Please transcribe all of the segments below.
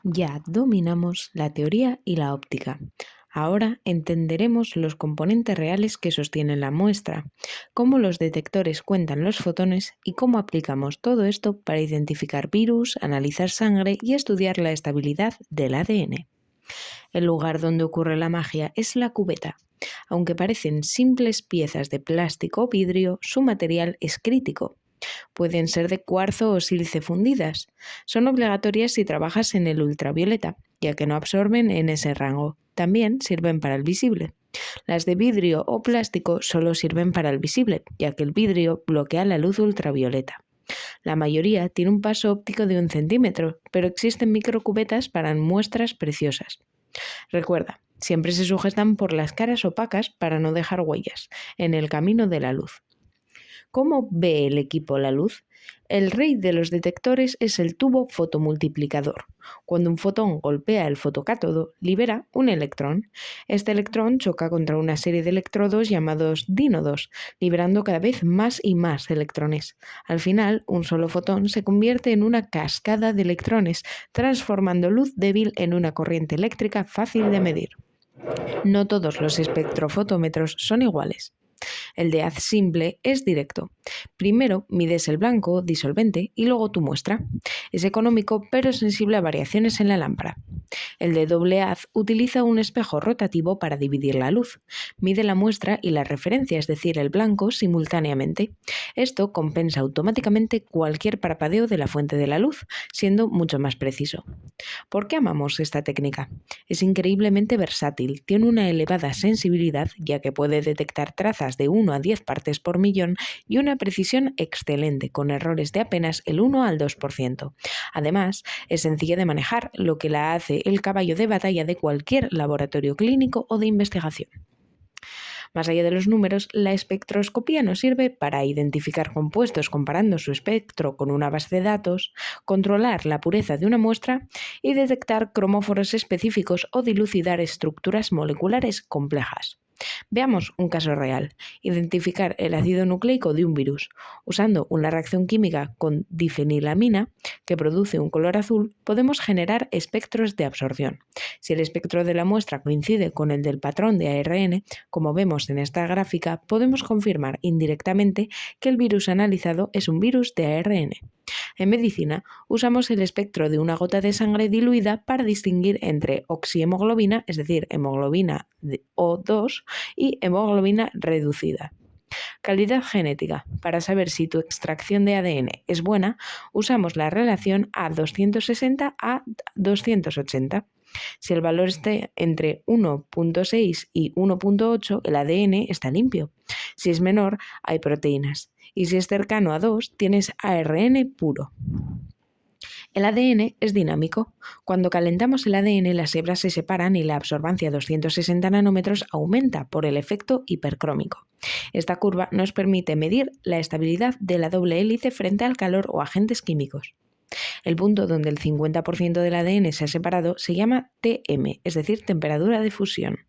Ya dominamos la teoría y la óptica. Ahora entenderemos los componentes reales que sostienen la muestra, cómo los detectores cuentan los fotones y cómo aplicamos todo esto para identificar virus, analizar sangre y estudiar la estabilidad del ADN. El lugar donde ocurre la magia es la cubeta. Aunque parecen simples piezas de plástico o vidrio, su material es crítico. Pueden ser de cuarzo o sílice fundidas. Son obligatorias si trabajas en el ultravioleta, ya que no absorben en ese rango. También sirven para el visible. Las de vidrio o plástico solo sirven para el visible, ya que el vidrio bloquea la luz ultravioleta. La mayoría tiene un paso óptico de 1 centímetro, pero existen microcubetas para muestras preciosas. Recuerda, siempre se sujetan por las caras opacas para no dejar huellas en el camino de la luz. ¿Cómo ve el equipo la luz? El rey de los detectores es el tubo fotomultiplicador. Cuando un fotón golpea el fotocátodo, libera un electrón. Este electrón choca contra una serie de electrodos llamados dínodos, liberando cada vez más y más electrones. Al final, un solo fotón se convierte en una cascada de electrones, transformando luz débil en una corriente eléctrica fácil de medir. No todos los espectrofotómetros son iguales. El de haz simple es directo. Primero mides el blanco, disolvente y luego tu muestra. Es económico pero sensible a variaciones en la lámpara. El de doble haz utiliza un espejo rotativo para dividir la luz. Mide la muestra y la referencia, es decir, el blanco, simultáneamente. Esto compensa automáticamente cualquier parpadeo de la fuente de la luz, siendo mucho más preciso. ¿Por qué amamos esta técnica? Es increíblemente versátil, tiene una elevada sensibilidad ya que puede detectar trazas de 1 a 10 partes por millón y una precisión excelente con errores de apenas el 1 al 2%. Además, es sencilla de manejar, lo que la hace el caballo de batalla de cualquier laboratorio clínico o de investigación. Más allá de los números, la espectroscopía nos sirve para identificar compuestos comparando su espectro con una base de datos, controlar la pureza de una muestra y detectar cromóforos específicos o dilucidar estructuras moleculares complejas. Veamos un caso real. Identificar el ácido nucleico de un virus. Usando una reacción química con difenilamina, que produce un color azul, podemos generar espectros de absorción. Si el espectro de la muestra coincide con el del patrón de ARN, como vemos en esta gráfica, podemos confirmar indirectamente que el virus analizado es un virus de ARN. En medicina, usamos el espectro de una gota de sangre diluida para distinguir entre oxihemoglobina, es decir, hemoglobina O2, y hemoglobina reducida. Calidad genética. Para saber si tu extracción de ADN es buena, usamos la relación A260 a 280. Si el valor esté entre 1.6 y 1.8, el ADN está limpio. Si es menor, hay proteínas. Y si es cercano a 2, tienes ARN puro. El ADN es dinámico. Cuando calentamos el ADN, las hebras se separan y la absorbancia a 260 nanómetros aumenta por el efecto hipercrómico. Esta curva nos permite medir la estabilidad de la doble hélice frente al calor o agentes químicos. El punto donde el 50% del ADN se ha separado se llama TM, es decir, temperatura de fusión.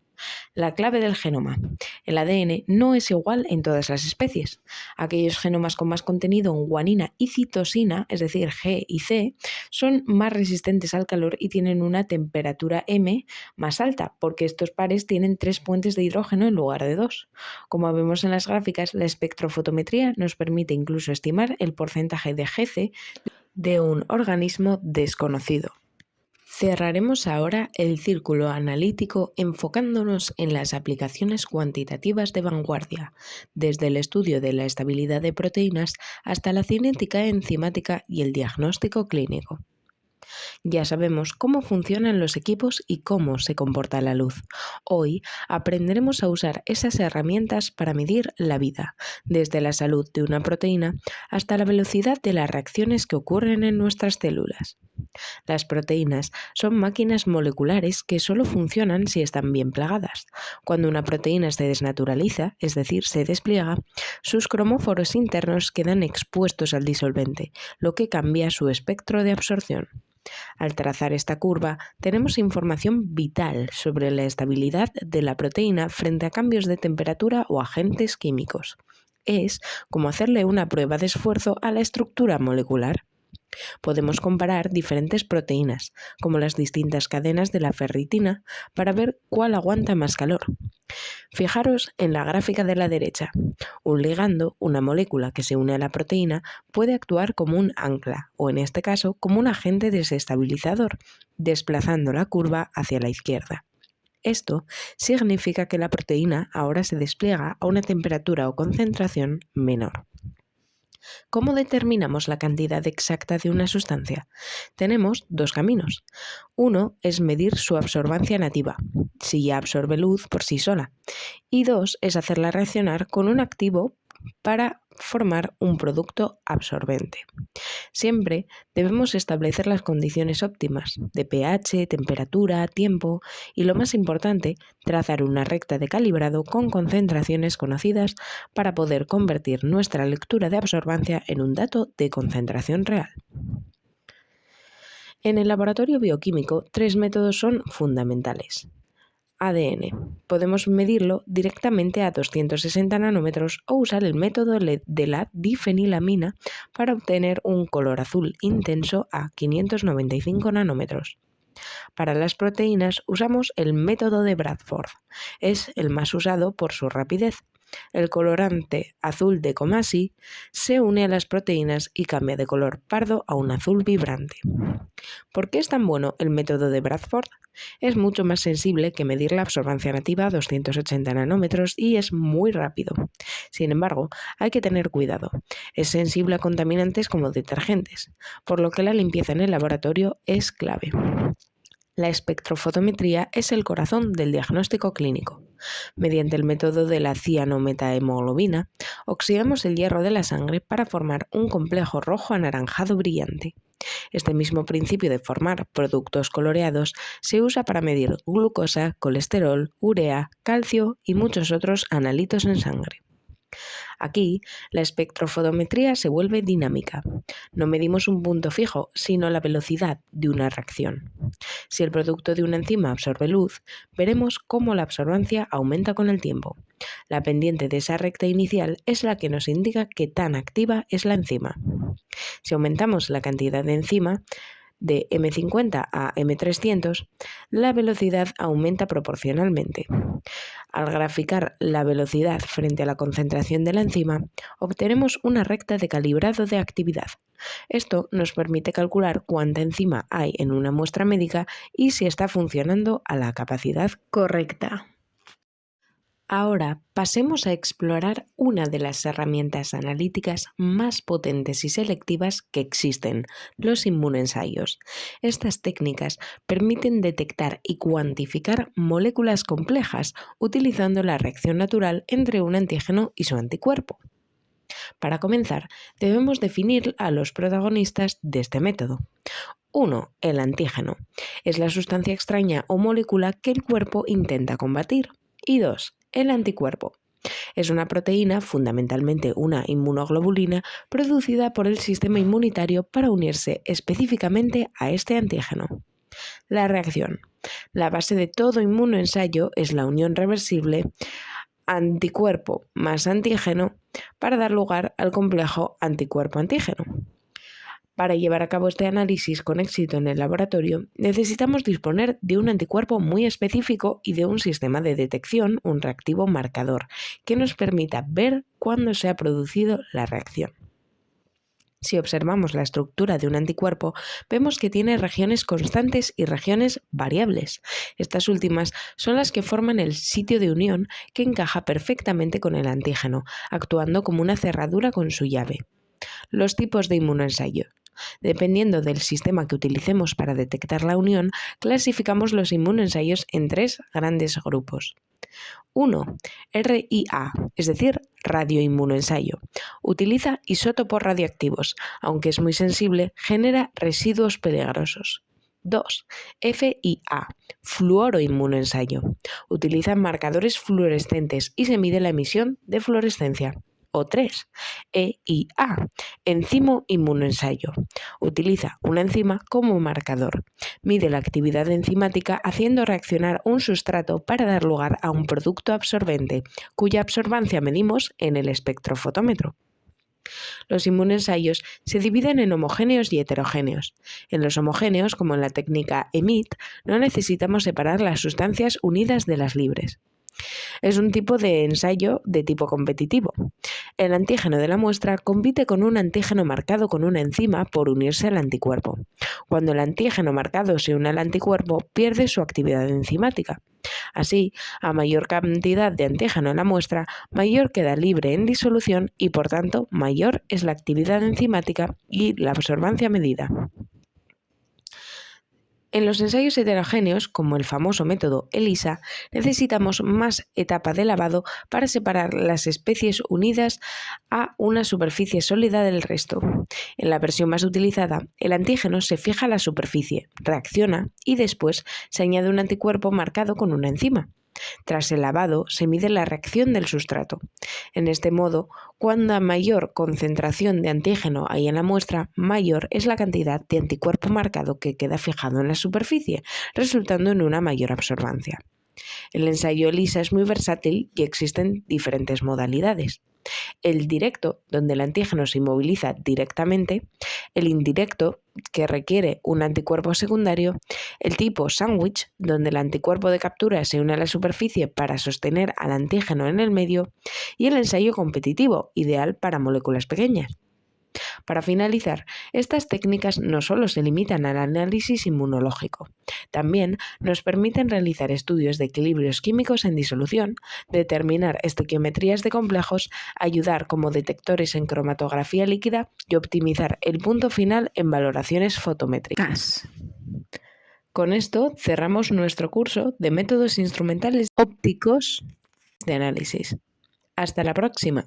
La clave del genoma. El ADN no es igual en todas las especies. Aquellos genomas con más contenido en guanina y citosina, es decir, G y C, son más resistentes al calor y tienen una temperatura M más alta, porque estos pares tienen 3 puentes de hidrógeno en lugar de 2. Como vemos en las gráficas, la espectrofotometría nos permite incluso estimar el porcentaje de GC de un organismo desconocido. Cerraremos ahora el círculo analítico enfocándonos en las aplicaciones cuantitativas de vanguardia, desde el estudio de la estabilidad de proteínas hasta la cinética enzimática y el diagnóstico clínico. Ya sabemos cómo funcionan los equipos y cómo se comporta la luz. Hoy aprenderemos a usar esas herramientas para medir la vida, desde la salud de una proteína hasta la velocidad de las reacciones que ocurren en nuestras células. Las proteínas son máquinas moleculares que solo funcionan si están bien plagadas. Cuando una proteína se desnaturaliza, es decir, se despliega, sus cromóforos internos quedan expuestos al disolvente, lo que cambia su espectro de absorción. Al trazar esta curva, tenemos información vital sobre la estabilidad de la proteína frente a cambios de temperatura o agentes químicos. Es como hacerle una prueba de esfuerzo a la estructura molecular. Podemos comparar diferentes proteínas, como las distintas cadenas de la ferritina, para ver cuál aguanta más calor. Fijaros en la gráfica de la derecha. Un ligando, una molécula que se une a la proteína, puede actuar como un ancla, o en este caso como un agente desestabilizador, desplazando la curva hacia la izquierda. Esto significa que la proteína ahora se despliega a una temperatura o concentración menor. ¿Cómo determinamos la cantidad exacta de una sustancia? Tenemos dos caminos. Uno es medir su absorbancia nativa, si ya absorbe luz por sí sola. Y dos es hacerla reaccionar con un activo para formar un producto absorbente. Siempre debemos establecer las condiciones óptimas de pH, temperatura, tiempo y, lo más importante, trazar una recta de calibrado con concentraciones conocidas para poder convertir nuestra lectura de absorbancia en un dato de concentración real. En el laboratorio bioquímico, tres métodos son fundamentales. ADN. Podemos medirlo directamente a 260 nanómetros o usar el método de la difenilamina para obtener un color azul intenso a 595 nanómetros. Para las proteínas usamos el método de Bradford. Es el más usado por su rapidez. El colorante azul de Comasi se une a las proteínas y cambia de color pardo a un azul vibrante. ¿Por qué es tan bueno el método de Bradford? Es mucho más sensible que medir la absorbancia nativa a 280 nanómetros y es muy rápido. Sin embargo, hay que tener cuidado. Es sensible a contaminantes como detergentes, por lo que la limpieza en el laboratorio es clave. La espectrofotometría es el corazón del diagnóstico clínico. Mediante el método de la cianomethemoglobina, oxidamos el hierro de la sangre para formar un complejo rojo anaranjado brillante. Este mismo principio de formar productos coloreados se usa para medir glucosa, colesterol, urea, calcio y muchos otros analitos en sangre. Aquí, la espectrofotometría se vuelve dinámica. No medimos un punto fijo, sino la velocidad de una reacción. Si el producto de una enzima absorbe luz, veremos cómo la absorbancia aumenta con el tiempo. La pendiente de esa recta inicial es la que nos indica qué tan activa es la enzima. Si aumentamos la cantidad de enzima de M50 a M300, la velocidad aumenta proporcionalmente. Al graficar la velocidad frente a la concentración de la enzima, obtenemos una recta de calibrado de actividad. Esto nos permite calcular cuánta enzima hay en una muestra médica y si está funcionando a la capacidad correcta. Ahora pasemos a explorar una de las herramientas analíticas más potentes y selectivas que existen, los inmunoensayos. Estas técnicas permiten detectar y cuantificar moléculas complejas utilizando la reacción natural entre un antígeno y su anticuerpo. Para comenzar, debemos definir a los protagonistas de este método. 1. El antígeno. Es la sustancia extraña o molécula que el cuerpo intenta combatir. Y 2. El anticuerpo. Es una proteína, fundamentalmente una inmunoglobulina, producida por el sistema inmunitario para unirse específicamente a este antígeno. La reacción. La base de todo inmunoensayo es la unión reversible anticuerpo más antígeno para dar lugar al complejo anticuerpo-antígeno. Para llevar a cabo este análisis con éxito en el laboratorio, necesitamos disponer de un anticuerpo muy específico y de un sistema de detección, un reactivo marcador, que nos permita ver cuándo se ha producido la reacción. Si observamos la estructura de un anticuerpo, vemos que tiene regiones constantes y regiones variables. Estas últimas son las que forman el sitio de unión que encaja perfectamente con el antígeno, actuando como una cerradura con su llave. Los tipos de inmunoensayo. Dependiendo del sistema que utilicemos para detectar la unión, clasificamos los inmunoensayos en tres grandes grupos. 1. RIA, es decir, radioinmunoensayo. Utiliza isótopos radioactivos, aunque es muy sensible, genera residuos peligrosos. 2. FIA, fluoroinmunoensayo. Utiliza marcadores fluorescentes y se mide la emisión de fluorescencia. O 3. EIA, enzimo inmunoensayo. Utiliza una enzima como marcador. Mide la actividad enzimática haciendo reaccionar un sustrato para dar lugar a un producto absorbente, cuya absorbancia medimos en el espectrofotómetro. Los inmunoensayos se dividen en homogéneos y heterogéneos. En los homogéneos, como en la técnica EMIT, no necesitamos separar las sustancias unidas de las libres. Es un tipo de ensayo de tipo competitivo. El antígeno de la muestra compite con un antígeno marcado con una enzima por unirse al anticuerpo. Cuando el antígeno marcado se une al anticuerpo, pierde su actividad enzimática. Así, a mayor cantidad de antígeno en la muestra, mayor queda libre en disolución y, por tanto, mayor es la actividad enzimática y la absorbancia medida. En los ensayos heterogéneos, como el famoso método ELISA, necesitamos más etapa de lavado para separar las especies unidas a una superficie sólida del resto. En la versión más utilizada, el antígeno se fija a la superficie, reacciona y después se añade un anticuerpo marcado con una enzima. Tras el lavado, se mide la reacción del sustrato. En este modo, cuanta mayor concentración de antígeno hay en la muestra, mayor es la cantidad de anticuerpo marcado que queda fijado en la superficie, resultando en una mayor absorbancia. El ensayo ELISA es muy versátil y existen diferentes modalidades. El directo, donde el antígeno se inmoviliza directamente, el indirecto, que requiere un anticuerpo secundario, el tipo sándwich, donde el anticuerpo de captura se une a la superficie para sostener al antígeno en el medio, y el ensayo competitivo, ideal para moléculas pequeñas. Para finalizar, estas técnicas no solo se limitan al análisis inmunológico, también nos permiten realizar estudios de equilibrios químicos en disolución, determinar estequiometrías de complejos, ayudar como detectores en cromatografía líquida y optimizar el punto final en valoraciones fotométricas. Con esto cerramos nuestro curso de métodos instrumentales ópticos de análisis. Hasta la próxima.